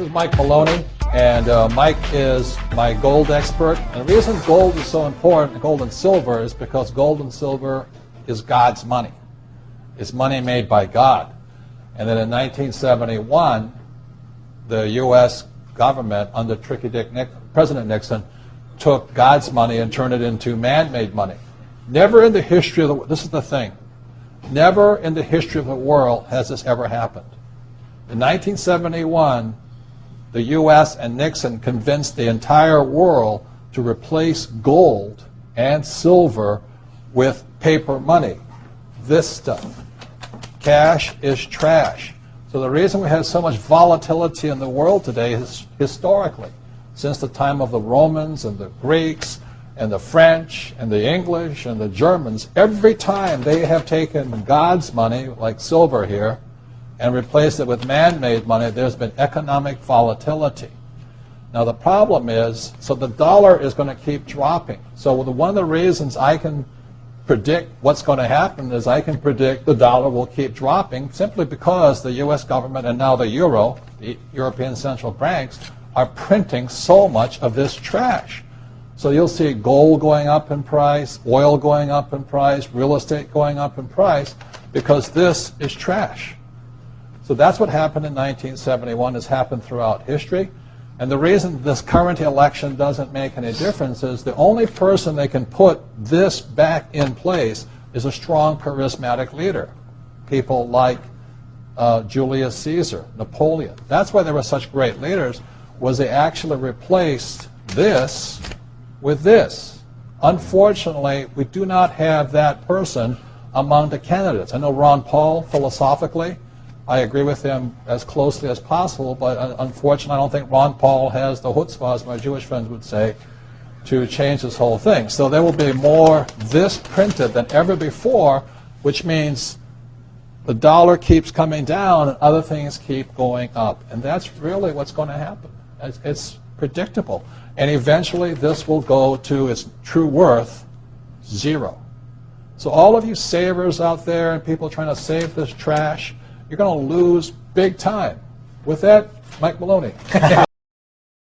is Mike Maloney, and Mike is my gold expert. And the reason gold is so important, gold and silver, is because gold and silver is God's money. It's money made by God. And then in 1971, the U.S. government, under President Nixon, took God's money and turned it into man-made money. Never in the history of the world, this is the thing, never in the history of the world has this ever happened. In 1971, the U.S. and Nixon convinced the entire world to replace gold and silver with paper money. This stuff. Cash is trash. So the reason we have so much volatility in the world today is historically, since the time of the Romans and the Greeks and the French and the English and the Germans, every time they have taken God's money, like silver here, and replaced it with man-made money, there's been economic volatility. Now the problem is, so the dollar is going to keep dropping. So one of the reasons I can predict what's going to happen is I can predict the dollar will keep dropping simply because the U.S. government and now the euro, the European central banks, are printing so much of this trash. So you'll see gold going up in price, oil going up in price, real estate going up in price, because this is trash. So that's what happened in 1971, has happened throughout history. And the reason this current election doesn't make any difference is the only person they can put this back in place is a strong, charismatic leader. People like Julius Caesar, Napoleon. That's why they were such great leaders, was they actually replaced this with this. Unfortunately, we do not have that person among the candidates. I know Ron Paul, philosophically, I agree with him as closely as possible, but unfortunately I don't think Ron Paul has the chutzpah, as my Jewish friends would say, to change this whole thing. So there will be more this printed than ever before, which means the dollar keeps coming down and other things keep going up. And that's really what's going to happen. It's predictable. And eventually this will go to its true worth, zero. So all of you savers out there and people trying to save this trash, you're going to lose big time. With that, Mike Maloney.